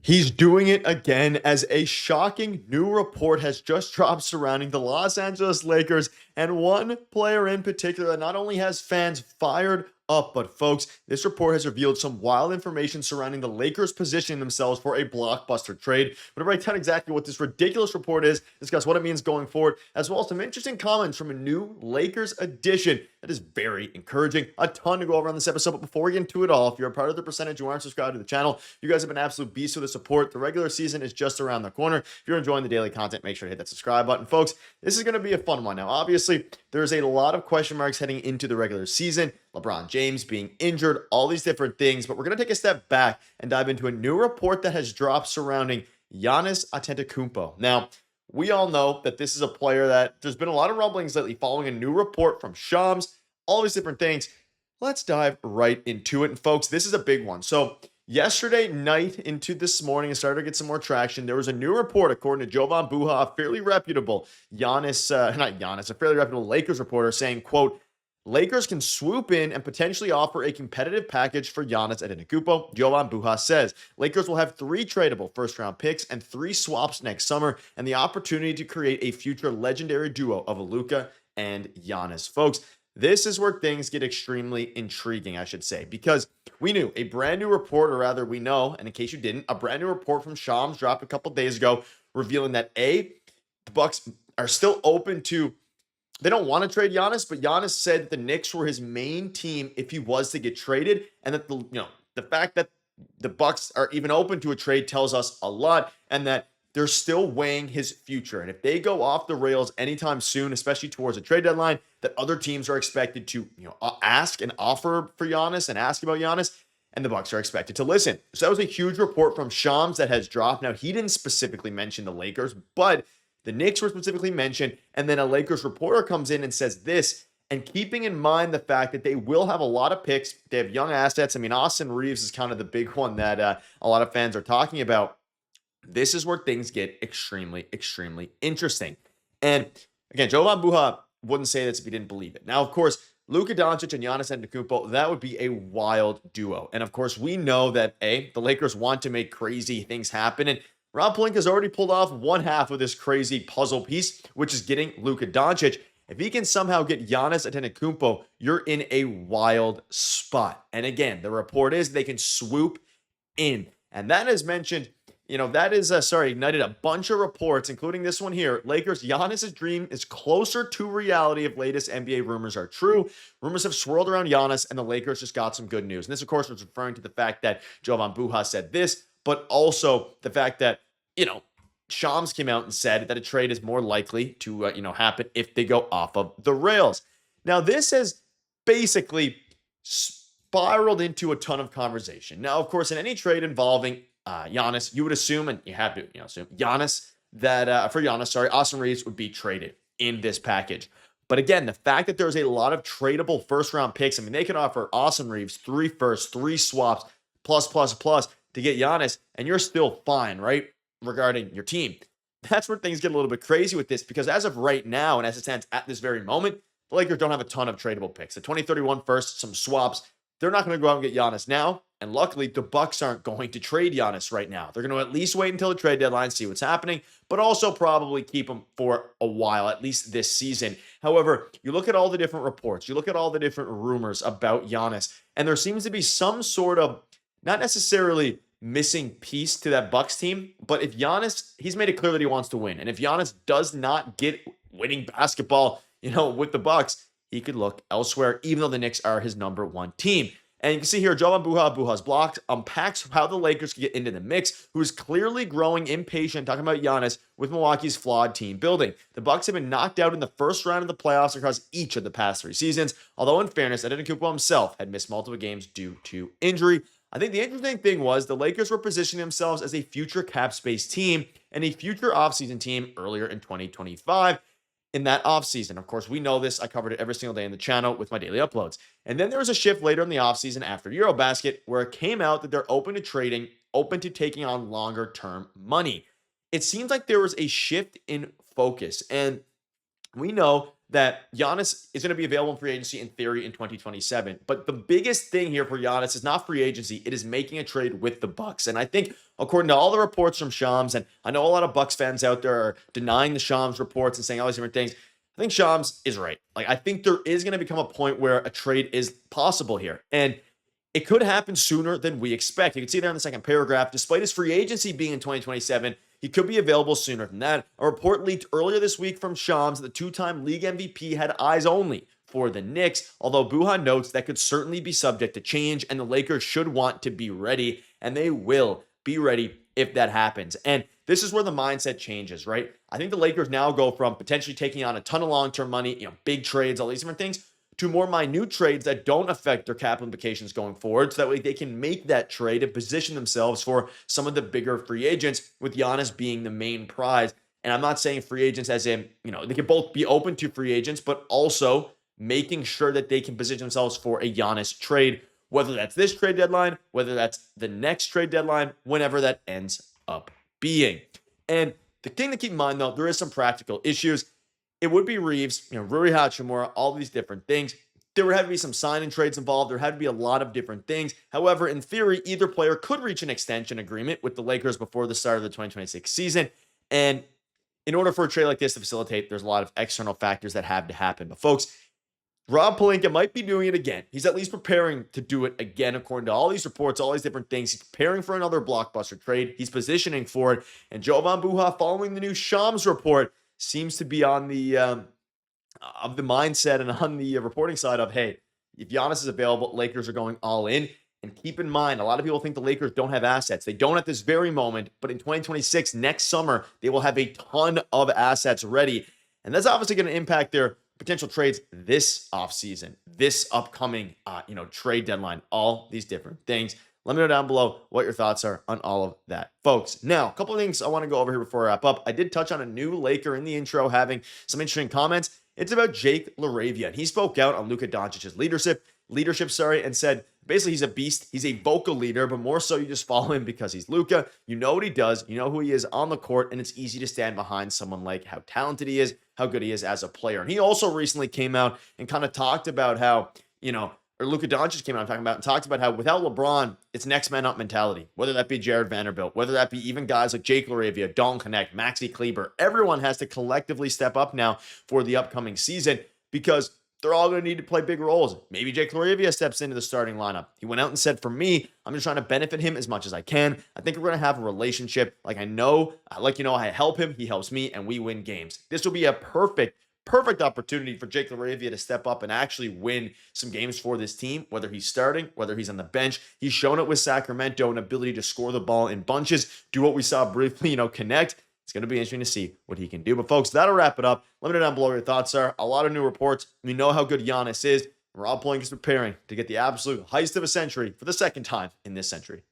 He's doing it again as a shocking new report has just dropped surrounding the Los Angeles Lakers and one player in particular that not only has fans fired up, but folks, this report has revealed some wild information surrounding the Lakers positioning themselves for a blockbuster trade. We're going to break down exactly what this ridiculous report is, discuss what it means going forward, as well as some interesting comments from a new Lakers edition that is very encouraging. A ton to go over on this episode, but before we get into it all, if you're a part of the percentage who aren't subscribed to the channel, you guys have been absolute beasts with the support. The regular season is just around the corner. If you're enjoying the daily content, make sure to hit that subscribe button. Folks, this is going to be a fun one. Now, obviously, there's a lot of question marks heading into the regular season. LeBron James being injured, all these different things, but we're going to take a step back and dive into a new report that has dropped surrounding Giannis Antetokounmpo. Now, we all know that this is a player that there's been a lot of rumblings lately following a new report from Shams, all these different things. Let's dive right into it. And folks, this is a big one. So yesterday night into this morning, it started to get some more traction. There was a new report, according to Jovan Buha, a fairly reputable a fairly reputable Lakers reporter saying, quote, Lakers can swoop in and potentially offer a competitive package for Giannis Antetokounmpo. Jovan Buha says Lakers will have 3 tradable first-round picks and 3 swaps next summer and the opportunity to create a future legendary duo of Luka and Giannis. Folks, this is where things get extremely intriguing, I should say, because we knew a brand new report, or rather we know, and in case you didn't, a brand new report from Shams dropped a couple days ago revealing that the Bucks are still open to. They don't want to trade Giannis, but Giannis said that the Knicks were his main team if he was to get traded, and that the fact that the Bucks are even open to a trade tells us a lot, and that they're still weighing his future. And if they go off the rails anytime soon, especially towards a trade deadline, that other teams are expected to ask and offer for Giannis and ask about Giannis, and the Bucks are expected to listen. So that was a huge report from Shams that has dropped. Now, he didn't specifically mention the Lakers, but the Knicks were specifically mentioned, and then a Lakers reporter comes in and says this, and keeping in mind the fact that they will have a lot of picks, they have young assets. I mean, Austin Reaves is kind of the big one that a lot of fans are talking about. This is where things get extremely, extremely interesting. And again, Jovan Buha wouldn't say this if he didn't believe it. Now, of course, Luka Doncic and Giannis Antetokounmpo, that would be a wild duo. And of course, we know that the Lakers want to make crazy things happen, and Rob Pelinka's already pulled off one half of this crazy puzzle piece, which is getting Luka Doncic. If he can somehow get Giannis Antetokounmpo, you're in a wild spot. And again, the report is they can swoop in. And that is mentioned, ignited a bunch of reports, including this one here. Lakers, Giannis' dream is closer to reality if latest NBA rumors are true. Rumors have swirled around Giannis, and the Lakers just got some good news. And this, of course, was referring to the fact that Jovan Buha said this, but also the fact that, Shams came out and said that a trade is more likely to, happen if they go off of the rails. Now, this has basically spiraled into a ton of conversation. Now, of course, in any trade involving Giannis, you would assume, and you have to, assume Austin Reaves would be traded in this package. But again, the fact that there's a lot of tradable first-round picks, I mean, they could offer Austin Reaves 3 firsts, 3 swaps, plus to get Giannis, and you're still fine, right? Regarding your team. That's where things get a little bit crazy with this, because as of right now, and as it stands at this very moment, the Lakers don't have a ton of tradable picks. The 2031 first, some swaps. They're not going to go out and get Giannis now. And luckily, the Bucks aren't going to trade Giannis right now. They're going to at least wait until the trade deadline, see what's happening, but also probably keep him for a while, at least this season. However, you look at all the different reports, you look at all the different rumors about Giannis, and there seems to be some sort of, not necessarily missing piece to that Bucks team, but if Giannis, he's made it clear that he wants to win, and if Giannis does not get winning basketball, with the Bucks, he could look elsewhere, even though the Knicks are his number 1 team. And you can see here, Jovan Buha's blocked, unpacks how the Lakers can get into the mix, who is clearly growing impatient, talking about Giannis, with Milwaukee's flawed team building. The Bucks have been knocked out in the first round of the playoffs across each of the past 3 seasons, although in fairness, Antetokounmpo himself had missed multiple games due to injury. I think the interesting thing was the Lakers were positioning themselves as a future cap space team and a future offseason team earlier in 2025 in that offseason. Of course, we know this. I covered it every single day in the channel with my daily uploads. And then there was a shift later in the offseason after Eurobasket where it came out that they're open to trading, open to taking on longer term money. It seems like there was a shift in focus. And we know that Giannis is going to be available in free agency in theory in 2027. But the biggest thing here for Giannis is not free agency. It is making a trade with the Bucks. And I think according to all the reports from Shams, and I know a lot of Bucks fans out there are denying the Shams reports and saying all these different things. I think Shams is right. Like, I think there is going to become a point where a trade is possible here. And it could happen sooner than we expect. You can see there in the second paragraph, despite his free agency being in 2027, he could be available sooner than that. A report leaked earlier this week from Shams that the two-time league MVP had eyes only for the Knicks, although Buhan notes that could certainly be subject to change, and the Lakers should want to be ready, and they will be ready if that happens. And this is where the mindset changes, right? I think the Lakers now go from potentially taking on a ton of long-term money, big trades, all these different things, to more minute trades that don't affect their cap implications going forward, so that way they can make that trade and position themselves for some of the bigger free agents, with Giannis being the main prize. And I'm not saying free agents as in, they can both be open to free agents, but also making sure that they can position themselves for a Giannis trade, whether that's this trade deadline, whether that's the next trade deadline, whenever that ends up being. And the thing to keep in mind, though, there is some practical issues. It would be Reaves, Rui Hachimura, all these different things. There would have to be some sign-in trades involved. There had to be a lot of different things. However, in theory, either player could reach an extension agreement with the Lakers before the start of the 2026 season. And in order for a trade like this to facilitate, there's a lot of external factors that have to happen. But folks, Rob Pelinka might be doing it again. He's at least preparing to do it again, according to all these reports, all these different things. He's preparing for another blockbuster trade. He's positioning for it. And Jovan Buha, following the new Shams report, seems to be on the of the mindset and on the reporting side of, hey, if Giannis is available, Lakers are going all in. And keep in mind, a lot of people think the Lakers don't have assets. They don't at this very moment, but in 2026, next summer, they will have a ton of assets ready. And that's obviously going to impact their potential trades this offseason, this upcoming trade deadline, all these different things. Let me know down below what your thoughts are on all of that, folks. Now, a couple of things I want to go over here before I wrap up. I did touch on a new Laker in the intro having some interesting comments. It's about Jake LaRavia, and he spoke out on Luka Doncic's leadership, and said basically he's a beast. He's a vocal leader, but more so you just follow him because he's Luka. You know what he does. You know who he is on the court, and it's easy to stand behind someone like how talented he is, how good he is as a player. And he also recently came out and kind of talked about how, or Luka Doncic came out and talked about how without LeBron, it's next man up mentality, whether that be Jared Vanderbilt, whether that be even guys like Jake LaRavia, Dalton, Knecht, Maxi Kleber. Everyone has to collectively step up now for the upcoming season because they're all going to need to play big roles. Maybe Jake LaRavia steps into the starting lineup. He went out and said, for me, I'm just trying to benefit him as much as I can. I think we're going to have a relationship. I help him, he helps me, and we win games. This will be a perfect opportunity for Jake LaRavia to step up and actually win some games for this team, whether he's starting, whether he's on the bench. He's shown it with Sacramento, an ability to score the ball in bunches, do what we saw briefly, connect. It's going to be interesting to see what he can do. But folks, that'll wrap it up. Let me know down below what your thoughts are. A lot of new reports. We know how good Giannis is. Rob Pelinka is preparing to get the absolute heist of a century for the second time in this century.